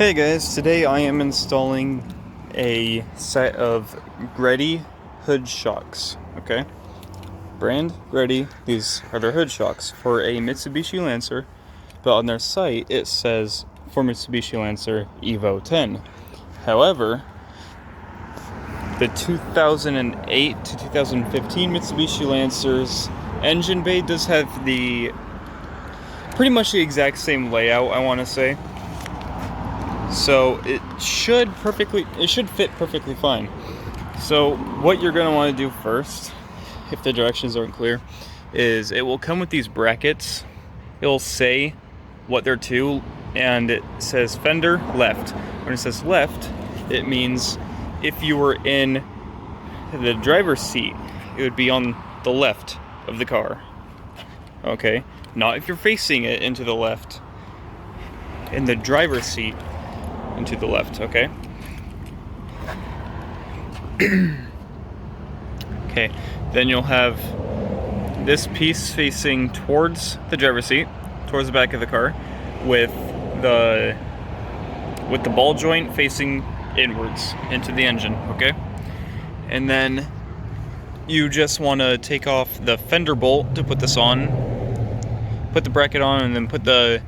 Hey guys, today I am installing a set of Greddy hood shocks, okay? Brand Greddy, these are their hood shocks for a Mitsubishi Lancer, but on their site it says for Mitsubishi Lancer Evo 10. However, the 2008 to 2015 Mitsubishi Lancer's engine bay does have the pretty much the exact same layout, I want to say. So it should fit perfectly fine. So what you're going to want to do first, if the directions aren't clear, is it will come with these brackets. It'll say what they're to, and it says fender left. When it says left, it means if you were in the driver's seat, it would be on the left of the car. Okay? Not if you're facing it into the left. In the driver's seat, into the left, okay? Okay, then you'll have this piece facing towards the driver's seat, towards the back of the car, with the ball joint facing inwards into the engine, okay? And then you just want to take off the fender bolt to put this on, put the bracket on, and then put the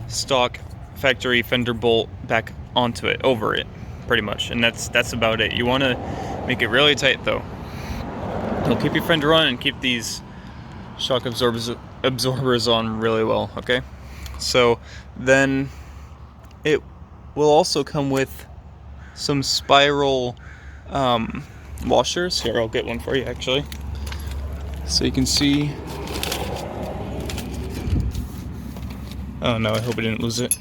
stock factory fender bolt back onto it, over it, pretty much. And that's about it. You want to make it really tight though. It'll keep your fender on and keep these shock absorbers on really well, okay? So then it will also come with some spiral washers. Here, I'll get one for you actually, so you can see. Oh no, I hope I didn't lose it.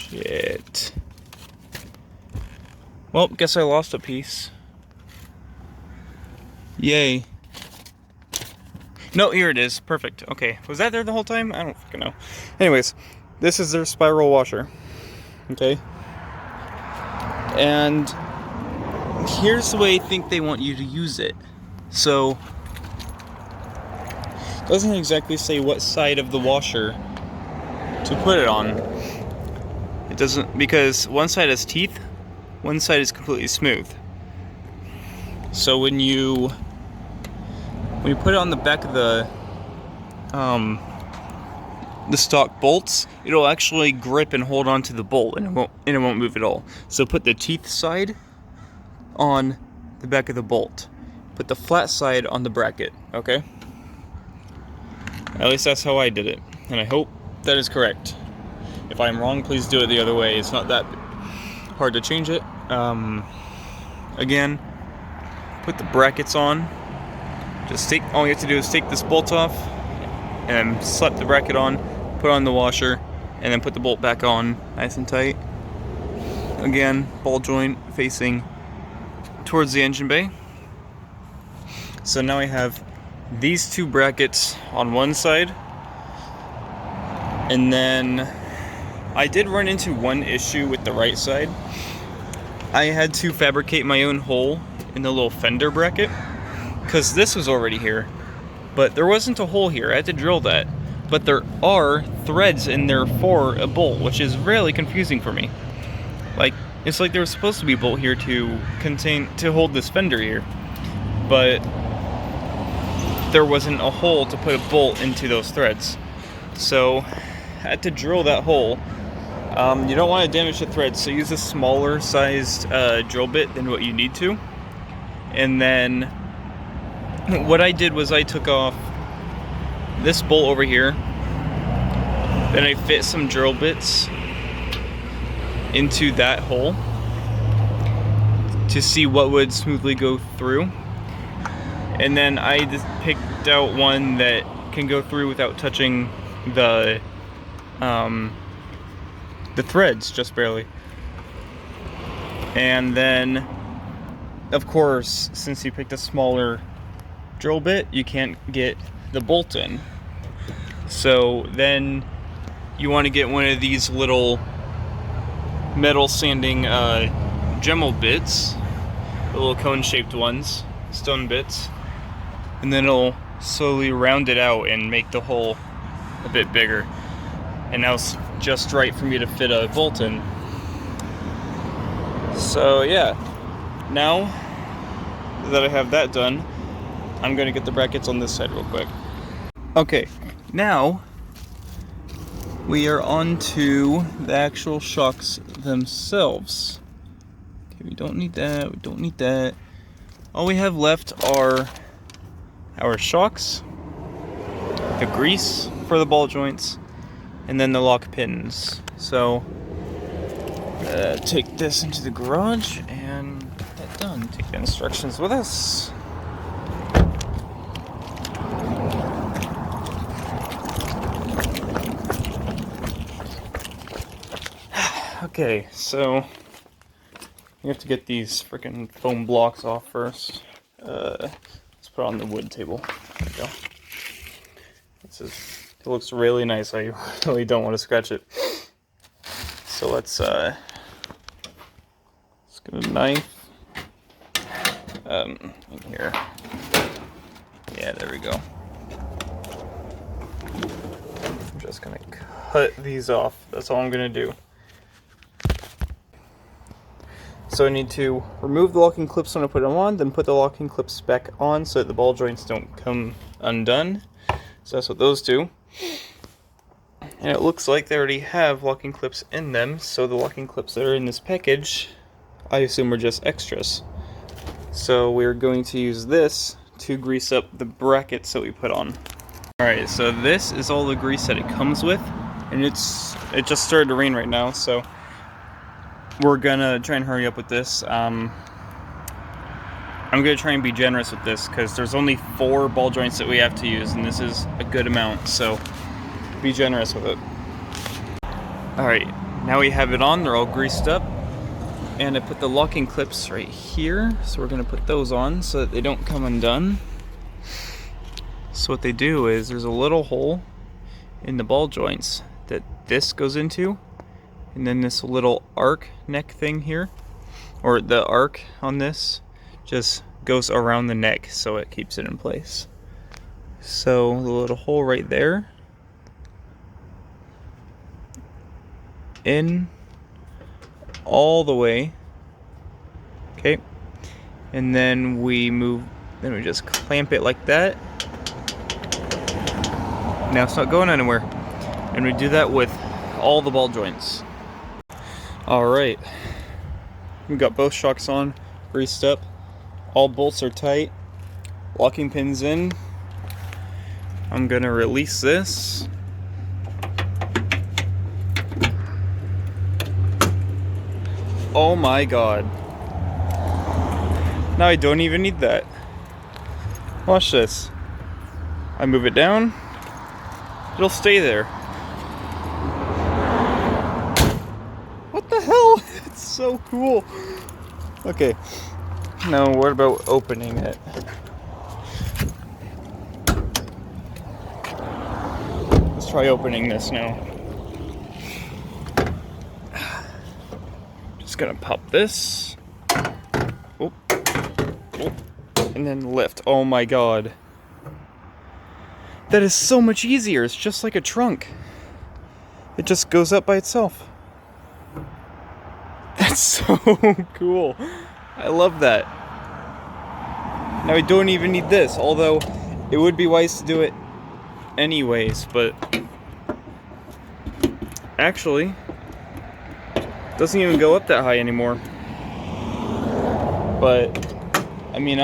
Shit. Well, guess I lost a piece. Yay. No, here it is. Perfect. Okay. Was that there the whole time? I don't fucking know. Anyways, this is their spiral washer. Okay. And here's the way I think they want you to use it. So, it doesn't exactly say what side of the washer to put it on. It doesn't, because one side has teeth, one side is completely smooth. So when you put it on the back of the stock bolts, it'll actually grip and hold onto the bolt, and it won't move at all. So put the teeth side on the back of the bolt. Put the flat side on the bracket, okay? At least that's how I did it, and I hope that is correct. If I'm wrong, please do it the other way. It's not that hard to change it. Again, put the brackets on. All you have to do is take this bolt off and slap the bracket on, put on the washer, and then put the bolt back on nice and tight. Again, ball joint facing towards the engine bay. So now I have these two brackets on one side, and then I did run into one issue with the right side. I had to fabricate my own hole in the little fender bracket, because this was already here, but there wasn't a hole here. I had to drill that, but there are threads in there for a bolt, which is really confusing for me. Like, it's like there was supposed to be a bolt here to hold this fender here, but there wasn't a hole to put a bolt into those threads. So I had to drill that hole. You don't want to damage the threads, so use a smaller sized drill bit than what you need to. And then what I did was I took off this bolt over here, then I fit some drill bits into that hole to see what would smoothly go through. And then I just picked out one that can go through without touching the threads, just barely. And then, of course, since you picked a smaller drill bit, you can't get the bolt in. So then you want to get one of these little metal sanding Dremel bits, the little cone-shaped ones, stone bits, and then it'll slowly round it out and make the hole a bit bigger. And that was just right for me to fit a bolt in. So yeah, now that I have that done, I'm gonna get the brackets on this side real quick. Okay, now we are on to the actual shocks themselves. Okay, we don't need that, we don't need that. All we have left are our shocks, the grease for the ball joints, and then the lock pins. So, take this into the garage and get that done. Take the instructions with us. Okay, so you have to get these freaking foam blocks off first. Let's put it on the wood table. There we go. It looks really nice. I really don't want to scratch it. So let's get a knife in here. Yeah, there we go. I'm just gonna cut these off. That's all I'm gonna do. So I need to remove the locking clips when I put them on, then put the locking clips back on so that the ball joints don't come undone. So that's what those do. And it looks like they already have locking clips in them, so the locking clips that are in this package, I assume are just extras. So we're going to use this to grease up the brackets that we put on. Alright, so this is all the grease that it comes with, and it just started to rain right now, so we're gonna try and hurry up with this. I'm gonna try and be generous with this because there's only 4 ball joints that we have to use, and this is a good amount, so be generous with it. Alright, now we have it on, they're all greased up, and I put the locking clips right here, so we're gonna put those on so that they don't come undone. So what they do is there's a little hole in the ball joints that this goes into, and then this little arc neck thing here, or the arc on this, just goes around the neck so it keeps it in place. So the little hole right there, in all the way, okay, and then we just clamp it like that. Now it's not going anywhere, and we do that with all the ball joints. Alright, we got both shocks on, greased up, all bolts are tight, locking pins in. I'm gonna release this. Oh my god. Now I don't even need that. Watch this. I move it down, it'll stay there. What the hell? It's so cool. Okay, now what about opening it? Let's try opening this now. Just gonna pop this. Oh. Oh. And then lift. Oh my god. That is so much easier. It's just like a trunk. It just goes up by itself. That's so cool. I love that. Now I don't even need this, although it would be wise to do it anyways, but actually it doesn't even go up that high anymore. But I mean,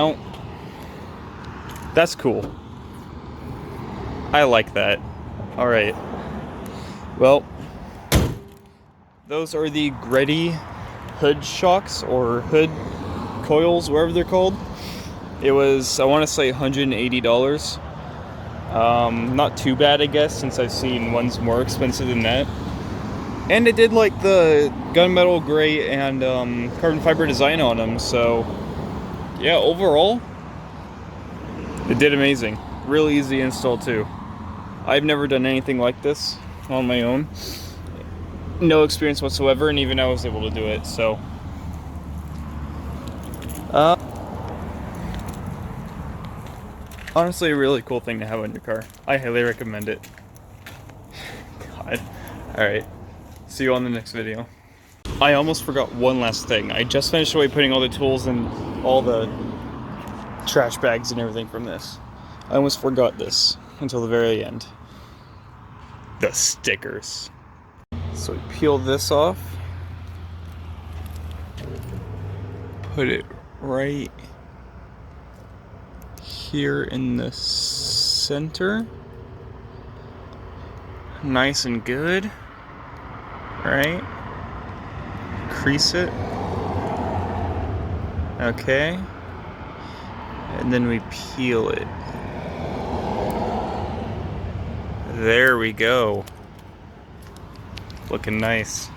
that's cool. I like that. Alright. Well, those are the Greddy hood shocks, or hood coils, whatever they're called. It was, I want to say, $180. Not too bad, I guess, since I've seen ones more expensive than that. And it did like the gunmetal gray and carbon fiber design on them, so yeah, overall, it did amazing. Really easy to install too. I've never done anything like this on my own. No experience whatsoever, and even I was able to do it, so. Honestly, a really cool thing to have on your car. I highly recommend it. Alright, see you on the next video. I almost forgot one last thing. I just finished away putting all the tools and all the trash bags and everything from this. I almost forgot this until the very end. The stickers. So we peel this off. Put it right here in the center. Nice and good. Right? Crease it. Okay. And then we peel it. There we go. Looking nice.